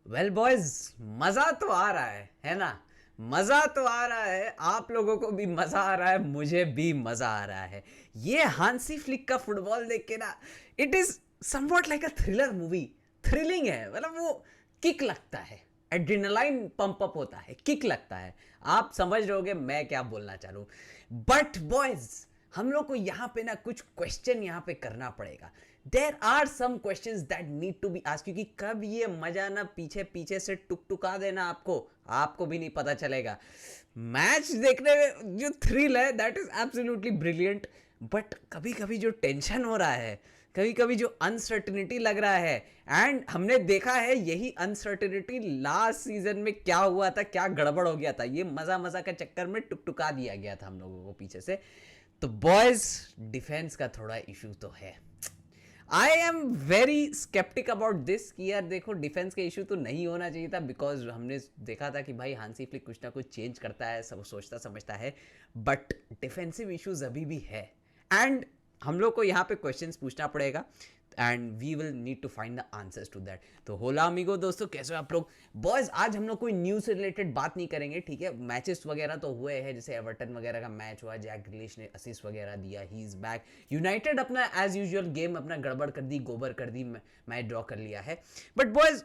Well boys, मजा तो आ रहा है ना। मजा तो आ रहा है, आप लोगों को भी मजा आ रहा है, मुझे भी मजा आ रहा है। ये हांसी फ्लिक का फुटबॉल देख के ना, it is somewhat like a thriller movie. Thrilling है, मतलब वो किक लगता है, एड्रेनालाइन पंप अप होता है, किक लगता है। आप समझ रहे होगे मैं क्या बोलना चाह रहा हूं। बट बॉयज, हम लोग को यहां पे ना कुछ क्वेश्चन यहां पे करना पड़ेगा। There are some question that need to be asked, क्योंकि कब ये मजा ना पीछे पीछे से टुकटुका देना आपको आपको भी नहीं पता चलेगा। मैच देखने में जो थ्रिल है that is absolutely brilliant. But कभी कभी जो टेंशन हो रहा है, कभी कभी जो अनसर्टिनिटी लग रहा है, एंड हमने देखा है यही अनसर्टिनिटी लास्ट सीजन में क्या हुआ था, क्या गड़बड़ हो गया था। ये मजा मजा का चक्कर में टुकटुका दिया गया था हम लोगों को पीछे से। तो बॉयज, डिफेंस का थोड़ा इशू तो है। I am very sceptic about this कि यार देखो, डिफेंस के इशू तो नहीं होना चाहिए था, बिकॉज हमने देखा था कि भाई हांसी फ्लिक कुछ ना कुछ चेंज करता है, सब सोचता समझता है। बट डिफेंसिव इश्यूज अभी भी है, एंड हम लोग को यहाँ पे क्वेश्चंस पूछना पड़ेगा, and we will need to find the answers to that. तो होला अमीगो दोस्तों, कैसे हो आप लोग। बॉयज, आज हम लोग कोई न्यूज से रिलेटेड बात नहीं करेंगे, ठीक है। मैचेस वगैरह तो हुए हैं, जैसे एवर्टन वगैरह का मैच हुआ, जैक ग्रिलिश ने असिस्ट वगैरह दिया, ही इज बैक। यूनाइटेड अपना एज यूजुअल गेम अपना गड़बड़ कर दी, गोबर कर दी, मैच ड्रॉ कर लिया है। बट बॉयज,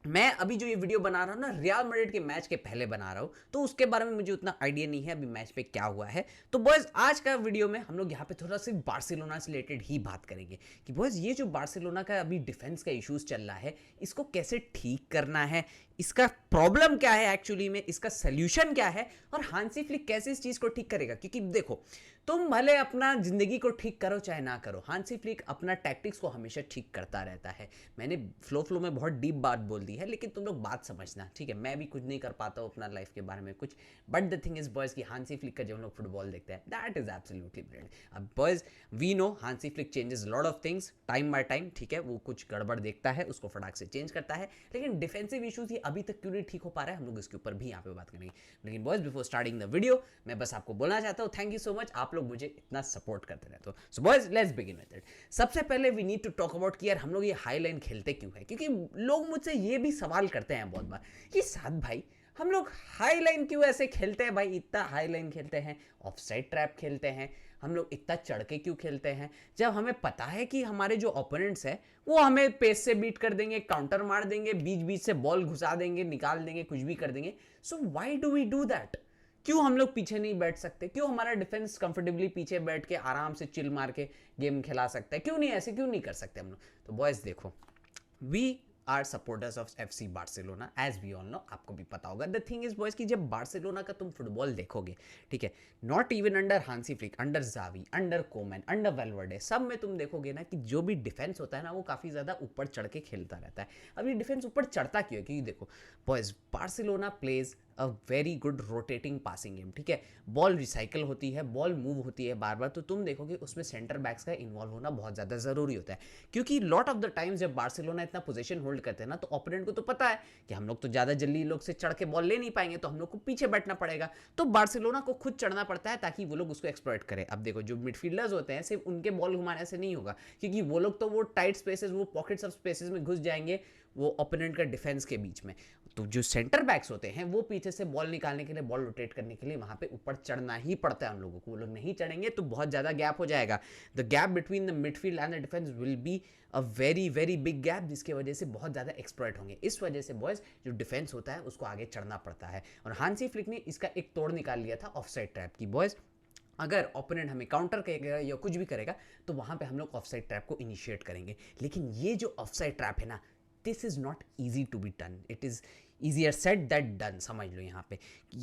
मैं अभी जो ये वीडियो बना रहा हूँ ना, रियल मैड्रिड के मैच के पहले बना रहा हूँ, तो उसके बारे में मुझे उतना आइडिया नहीं है अभी मैच पे क्या हुआ है। तो बॉयज, आज का वीडियो में हम लोग यहाँ पे थोड़ा सिर्फ बार्सिलोना से रिलेटेड ही बात करेंगे कि बॉयज ये जो बार्सिलोना का अभी डिफेंस का इश्यूज चल रहा है, इसको कैसे ठीक करना है, इसका प्रॉब्लम क्या है एक्चुअली में, इसका सोल्यूशन क्या है, और हांसी फ्लिक कैसे इस चीज को ठीक करेगा। क्योंकि देखो, तुम भले अपना जिंदगी को ठीक करो चाहे ना करो, हांसी फ्लिक अपना टैक्टिक्स को हमेशा ठीक करता रहता है। मैंने फ्लो में बहुत डीप बात बोल दी है, लेकिन तुम लोग बात समझना, ठीक है। मैं भी कुछ नहीं कर पाता हूँ अपना लाइफ के बारे में कुछ, but the thing is boys की हांसी फ्लिक का जब हम लोग फुटबॉल देखते हैं, दैट इज एब्सोल्युटली ब्रिलियंट। अब boys, we know Hansi Flick changes lot of things time by time, ठीक है। वो कुछ गड़बड़ देखता है, उसको फटाक से चेंज करता है, लेकिन डिफेंसिव इशूज ही अभी तक क्यों नहीं ठीक हो पा रहा है, हम लोग इसके ऊपर भी यहाँ पे बात करेंगे। लेकिन boys, before starting the video, मैं बस आपको बोलना चाहता हूँ, थैंक यू सो मच, आप लोग मुझे इतना सपोर्ट करते रहते हो। So boys, let's begin with it. सबसे पहले we need to talk about कि यार हम लोग ये हाई लाइन खेलते क्यों है, क्योंकि लोग मुझसे ये भी सवाल करते हैं बहुत बार कि साथ भाई, हम लोग हाई लाइन क्यों ऐसे खेलते हैं भाई, इतना हाई लाइन खेलते हैं, ऑफसाइड ट्रैप खेलते हैं, हम लोग इतना चढ़ के क्यों खेलते हैं, जब हमें पता है कि हमारे जो ओपोनेंट्स हैं वो हमें पेस से बीट कर देंगे, काउंटर मार देंगे, बीच बीच से बॉल घुसा देंगे, निकाल देंगे, कुछ भी कर देंगे। So why do we do that. क्यों हम लोग पीछे नहीं बैठ सकते, क्यों हमारा डिफेंस कंफर्टेबली पीछे बैठ के आराम से चिल मार के गेम खिला सकता है, क्यों नहीं, ऐसे क्यों नहीं कर सकते हम लोग। तो बॉयज देखो, we are supporters of FC Barcelona, as we all know, आपको भी पता होगा। द थिंग इज बॉयज की जब बार्सिलोना का तुम फुटबॉल देखोगे, ठीक है, not even under Hansi Flick, under Xavi, under Koeman, under Valverde, सब में तुम देखोगे ना कि जो भी डिफेंस होता है ना, वो काफ़ी ज़्यादा ऊपर चढ़ के खेलता रहता है। अब ये डिफेंस ऊपर चढ़ता क्यों है, क्योंकि देखो boys, Barcelona plays a very good rotating passing game, ठीक है। बॉल रिसाइकल होती है, बॉल मूव होती है बार बार, तो तुम देखोगे उसमें सेंटर बैक्स का इन्वॉल्व होना बहुत ज़्यादा ज़रूरी होता है। क्योंकि लॉट ऑफ द टाइम्स जब बार्सिलोना इतना पोजीशन होल्ड करते हैं ना, तो ओपोनेंट को तो पता है कि हम लोग तो ज़्यादा जल्दी लोग से चढ़ के बॉल ले नहीं पाएंगे, तो हम लोग को पीछे बैठना पड़ेगा। तो बार्सिलोना को खुद चढ़ना पड़ता है ताकि वो लोग उसको एक्सप्लॉइट करें। अब देखो, जो मिडफील्डर्स होते हैं, सिर्फ उनके बॉल घुमाने से नहीं होगा, क्योंकि वो लोग तो वो टाइट स्पेसेस, वो पॉकेट्स ऑफ स्पेसेस में घुस जाएंगे, वो ओपोनेंट का डिफेंस के बीच में। तो जो सेंटर बैक्स होते हैं, वो पीछे से बॉल निकालने के लिए, बॉल रोटेट करने के लिए वहां पे ऊपर चढ़ना ही पड़ता है हम लोगों को। वो लोग नहीं चढ़ेंगे तो बहुत ज़्यादा गैप हो जाएगा। The gap between the midfield and the defence will be a very very big gap, जिसकी वजह से बहुत ज़्यादा एक्सप्लॉइट होंगे। इस वजह से बॉयज, जो डिफेंस होता है उसको आगे चढ़ना पड़ता है, और हांसी फ्लिक ने इसका एक तोड़ निकाल लिया था ऑफसाइड ट्रैप की। बॉयज, अगर ओपोनेंट हमें काउंटर करेगा या कुछ भी करेगा, तो वहां पे हम लोग ऑफसाइड ट्रैप को इनिशिएट करेंगे। लेकिन ये जो ऑफसाइड ट्रैप है ना, this is not easy to be done, it is easier said that done, समझ लो यहाँ पे।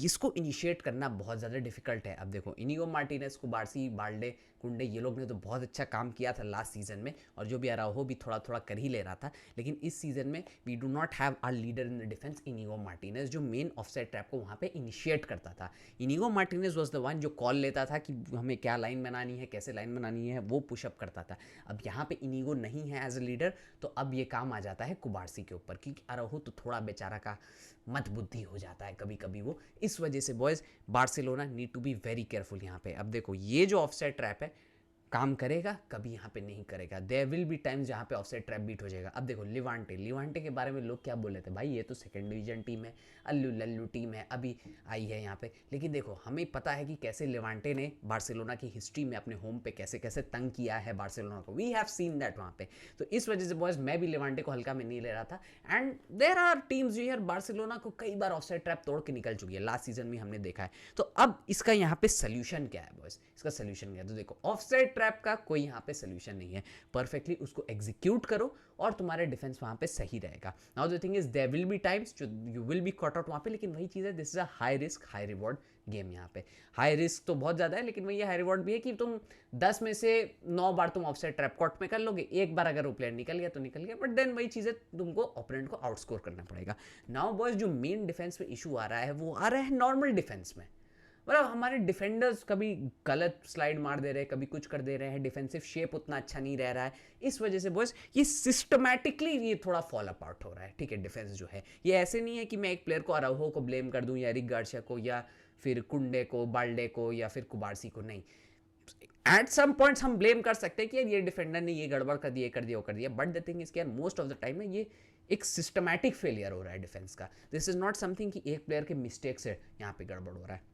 इसको इनिशिएट करना बहुत ज़्यादा डिफिकल्ट है। अब देखो, इनिगो मार्टिनेज, कुबार्सी, बाल्डे, कुंडे, ये लोग ने तो बहुत अच्छा काम किया था लास्ट सीजन में, और जो भी अराउहो भी थोड़ा थोड़ा कर ही ले रहा था। लेकिन इस सीजन में we do not have our leader in the defence, Inigo Martinez, जो मेन ऑफसाइड ट्रैप को वहाँ पे इनिशिएट करता था। Inigo Martinez was the one जो कॉल लेता था कि हमें क्या लाइन बनानी है, कैसे लाइन बनानी है, वो पुशअप करता था। अब यहाँ पे इनिगो नहीं है एज अ लीडर, तो अब ये काम आ जाता है कुबार्सी के ऊपर, क्योंकि अराउहो तो थोड़ा बेचारा का मत बुद्धि हो जाता है कभी कभी वो। इस वजह से boys, Barcelona need to be very careful यहाँ पे। अब देखो, ये जो ऑफसाइड ट्रैप है, काम करेगा, कभी यहाँ पे नहीं करेगा। देयर विल बी टाइम्स जहाँ पे ऑफसाइड ट्रैप बीट हो जाएगा। अब देखो लिवांटे के बारे में लोग क्या बोल रहे थे, भाई ये तो सेकंड डिवीजन टीम है, अल्लू लल्लू टीम है, अभी आई है यहाँ पे। लेकिन देखो हमें पता है कि कैसे लिवांटे ने बार्सिलोना की हिस्ट्री में अपने होम पे कैसे कैसे तंग किया है बार्सिलोना को, वी हैव सीन दैट वहाँ पे। तो इस वजह से बॉयज मैं भी लिवांटे को हल्का में नहीं ले रहा था। एंड देयर आर टीम्स जो यार बार्सिलोना को कई बार ऑफसाइड ट्रैप तोड़ के निकल चुकी है, लास्ट सीजन में हमने देखा है। तो अब इसका यहाँ पे सोल्यूशन क्या है बॉयज, इसका सोल्यूशन क्या है? तो देखो ऑफसाइड ट्रैप का कोई यहाँ पे सोल्यूशन नहीं है, परफेक्टली उसको एग्जीक्यूट करो और तुम्हारे डिफेंस वहाँ पे सही रहेगा। Now the thing is there will be times जो you will be caught out वहाँ पे, लेकिन वही चीज़ है, this is a high risk high reward game. यहाँ पे हाई रिस्क तो बहुत ज़्यादा है, लेकिन वही हाई रिवॉर्ड भी है कि तुम 10 में से 9 बार तुम ऑफसाइड ट्रैप कॉट में कर लोगे, एक बार अगर वो प्लेयर निकल गया तो निकल गया, बट देन वही चीज़ें तुमको ओपोनेंट को आउटस्कोर करना पड़ेगा। नाउ बॉयज जो मेन डिफेंस में इशू आ रहा है वो आ रहा है नॉर्मल डिफेंस में। मतलब हमारे डिफेंडर्स कभी गलत स्लाइड मार दे रहे हैं, कभी कुछ कर दे रहे हैं, डिफेंसिव शेप उतना अच्छा नहीं रह रहा है। इस वजह से बॉयज ये सिस्टमैटिकली ये थोड़ा फॉल अपार्ट हो रहा है, ठीक है। डिफेंस जो है ये ऐसे नहीं है कि मैं एक प्लेयर को अराउहो को ब्लेम कर दूं या एरिक गार्सिया को या फिर कुंडे को, बाल्डे को या फिर कुबार्सी को, नहीं। एट सम पॉइंट्स हम ब्लेम कर सकते हैं कि यार ये डिफेंडर ने ये गड़बड़ कर दिया, कर दिया, वो कर दिया, बट द थिंग इज कि यार मोस्ट ऑफ द टाइम में ये एक सिस्टमैटिक फेलियर हो रहा है डिफेंस का। दिस इज नॉट समथिंग कि एक प्लेयर के मिस्टेक से यहाँ पे गड़बड़ हो रहा है।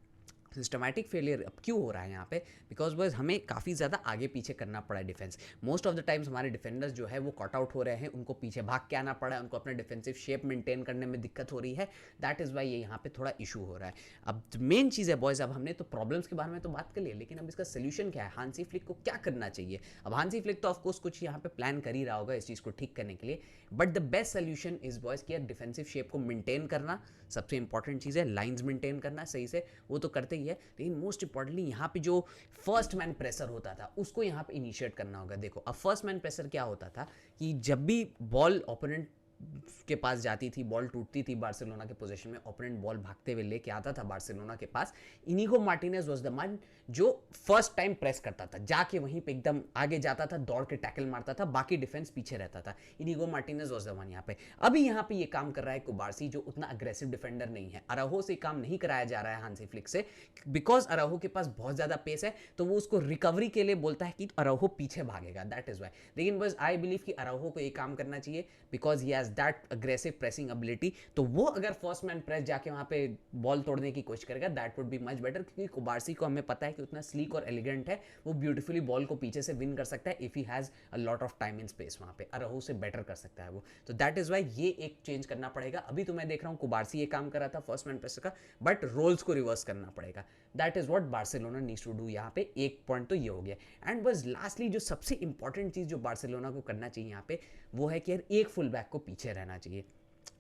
सिस्टमैटिक फेलियर अब क्यों हो रहा है यहाँ पे? बिकॉज बॉयज हमें काफ़ी ज़्यादा आगे पीछे करना पड़ा है defence. Most of the times हमारे डिफेंडर्स जो है वो कट आउट हो रहे हैं, उनको पीछे भाग के आना पड़ा है, उनको अपने डिफेंसिव शेप मेंटेन करने में दिक्कत हो रही है। दैट इज़ वाई ये यहाँ पे थोड़ा इशू हो रहा है। अब मेन चीज़ है बॉयज, अब हमने तो प्रॉब्लम्स के बारे में तो बात कर ली, लेकिन अब इसका सोल्यूशन क्या है? हांसी फ्लिक को क्या करना चाहिए? अब हांसी फ्लिक तो ऑफकोर्स कुछ यहाँ पे प्लान कर ही रहा होगा इस चीज़ को ठीक करने के लिए, but the best solution is boys कि यार डिफेंसिव शेप को मेंटेन करना सबसे इंपॉर्टेंट चीज़ है। लाइन्स मेंटेन करना सही से, वो तो करते ही है, लेकिन मोस्ट इंपॉर्टेंटली यहाँ पे जो फर्स्ट मैन प्रेशर होता था उसको यहाँ पे इनिशिएट करना होगा। देखो अब फर्स्ट मैन प्रेशर क्या होता था कि जब भी बॉल ओपोनेंट के पास जाती थी, बॉल टूटती थी बार्सिलोना के पोजीशन में, ओपोनेंट बॉल भागते हुए लेके आता था बार्सिलोना के पास, Inigo Martinez was the man जो फर्स्ट टाइम प्रेस करता था, जाके वहीं पे एकदम आगे जाता था, दौड़ के टैकल मारता था, बाकी डिफेंस पीछे रहता था। Inigo Martinez was the man यहाँ पे। अभी यहाँ पे ये काम कर रहा है कुबार्सी, जो उतना अग्रेसिव डिफेंडर नहीं है। अराहो से काम नहीं कराया जा रहा है हांसी फ्लिक से, बिकॉज अराहो के पास बहुत ज्यादा पेस है, तो वो उसको रिकवरी के लिए बोलता है कि अराहो पीछे भागेगा, दैट इज वाई। लेकिन बस आई बिलीव कि अराहो को ये काम करना चाहिए because he has that aggressive pressing ability. तो वो अगर फर्स्ट मैन प्रेस जाके वहां पे बॉल तोड़ने की कोशिश करेगा, that would be much better, क्योंकि कुबार्सी को हमें पता है कि उतना स्लीक और एलिगेंट है, वो ब्यूटीफुली बॉल को पीछे से विन कर सकता है if he has a lot of time in space. वहां पे अराहो से बेटर कर सकता है वो। तो दैट इज वाई ये एक चेंज करना पड़ेगा। अभी तो मैं देख रहा हूँ कुबार्सी ये काम कर रहा था फर्स्ट मैन प्रेस का, बट रोल्स को रिवर्स करना पड़ेगा। That is what Barcelona needs to do. यहाँ पे एक पॉइंट तो ये हो गया। एंड बस लास्टली जो सबसे इंपॉर्टेंट चीज जो बार्सिलोना को करना चाहिए यहाँ पे, वो है कि यार एक फुल बैक को पीछे रहना चाहिए।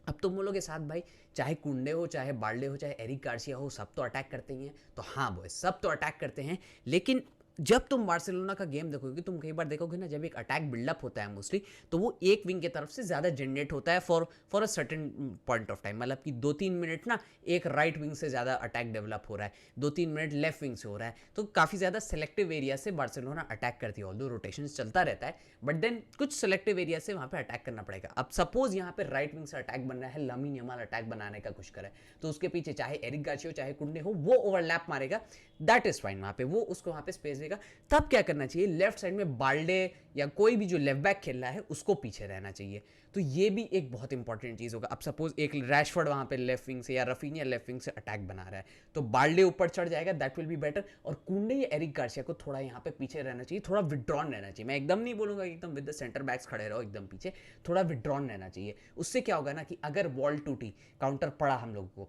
अब तुम बोलोगे साथ भाई, चाहे कुंडे हो, चाहे बाल्डे हो, चाहे एरिक गार्सिया हो, सब तो अटैक करते ही हैं। तो हाँ बॉय, सब तो अटैक करते हैं, लेकिन जब तुम बार्सिलोना का गेम देखोगे, तुम कई बार देखोगे ना, जब एक अटैक बिल्डअप होता है मोस्टली, तो वो एक विंग की तरफ से ज़्यादा जनरेट होता है for a certain point of time. मतलब कि 2-3 मिनट ना एक राइट विंग से ज़्यादा अटैक डेवलप हो रहा है, 2-3 मिनट लेफ्ट विंग से हो रहा है, तो काफ़ी ज़्यादा सेलेक्टिव एरिया से बार्सिलोना अटैक करती है। ऑल्दो रोटेशन चलता रहता है, बट देन कुछ सेलेक्टिव एरिया से वहाँ पर अटैक करना पड़ेगा। अब सपोज यहाँ पे राइट विंग से अटैक बन रहा है, लामिन यमाल अटैक बनाने का कुछ करे, तो उसके पीछे चाहे एरिक गार्सिया हो, चाहे कुंडे हो, वो ओवरलैप मारेगा, दैट इज फाइन। वहाँ पे वो उसको वहाँ पे स्पेस देगा। तब क्या करना चाहिए? लेफ्ट साइड में बाल्डे या कोई भी जो लेफ्ट बैक खेल रहा है उसको पीछे रहना चाहिए। तो ये भी एक बहुत इंपॉर्टेंट चीज़ होगा। अब सपोज एक रैशफोर्ड वहाँ पे लेफ्ट विंग से या रफीनिया लेफ्ट विंग से अटैक बना रहा है, तो बाल्डे ऊपर चढ़ जाएगा, दैट विल बी बेटर। और कुंडे या एरिक गार्सिया को थोड़ा यहाँ पे पीछे रहना चाहिए, थोड़ा विड्रॉन रहना चाहिए। मैं एकदम नहीं बोलूँगा कि एकदम विद द सेंटर बैक्स खड़े रहो एकदम पीछे, थोड़ा विड्रॉन रहना चाहिए। उससे क्या होगा ना कि अगर बॉल टूटी, काउंटर पड़ा हम लोग को,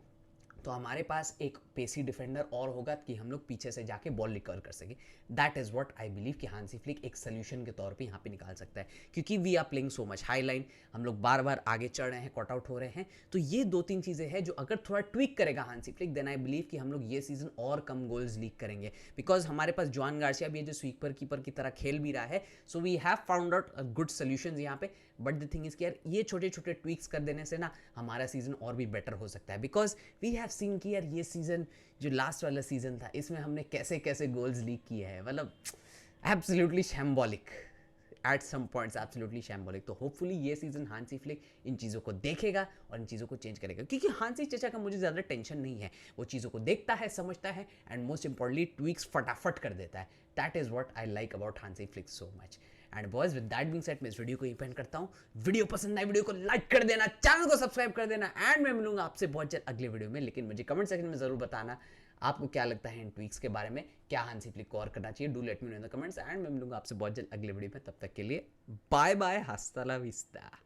तो हमारे पास एक पेसी डिफेंडर और होगा कि हम लोग पीछे से जाके बॉल रिकवर कर सके। That is what I believe कि हांसी फ्लिक एक सोल्यूशन के तौर पे यहाँ पे निकाल सकता है, क्योंकि we are playing so much high line, हम लोग बार बार आगे चढ़ रहे हैं, कट आउट हो रहे हैं। तो ये 2-3 चीज़ें हैं जो अगर थोड़ा ट्विक करेगा Hansi Flick, then I believe कि हम लोग ये सीजन और कम गोल्स लीक करेंगे। बिकॉज हमारे पास जॉन गार्सिया भी है जो स्वीपर कीपर की तरह खेल भी रहा है, so we have found out good solution यहाँ पे। बट द थिंग इज कि यार ये छोटे छोटे ट्विक्स कर देने से ना हमारा सीजन और भी बेटर हो सकता है। बिकॉज वी हैव सीन कि यार ये सीजन जो लास्ट वाला सीजन था, इसमें हमने कैसे कैसे गोल्स लीक किए हैं, मतलब absolutely shambolic, at some points absolutely shambolic. तो होपफुली ये सीजन हांसी फ्लिक इन चीज़ों को देखेगा और इन चीज़ों को चेंज करेगा, क्योंकि हांसी चचा का मुझे ज़्यादा टेंशन नहीं है, वो चीज़ों को देखता है, समझता है एंड मोस्ट इंपॉर्टेंटली ट्वीक्स फटाफट कर देता है। That is what I like about Hansi Flick so much. And boys with that being said मैं इस वीडियो को यहीं पे एंड करता हूँ। वीडियो पसंद आए वीडियो को लाइक कर देना, चैनल को सब्सक्राइब कर देना एंड मैं मिलूंगा आपसे बहुत जल्द अगले वीडियो में। लेकिन मुझे कमेंट सेक्शन में जरूर बताना आपको क्या लगता है इन ट्वीक्स के बारे में, क्या हांसी फ्लिक को और करना चाहिए। Do let me know in the comments and मैं मिलूंगा आपसे बहुत जल्द अगले वीडियो में। तब तक के लिए बाय बाय, हस्ता ला विस्ता।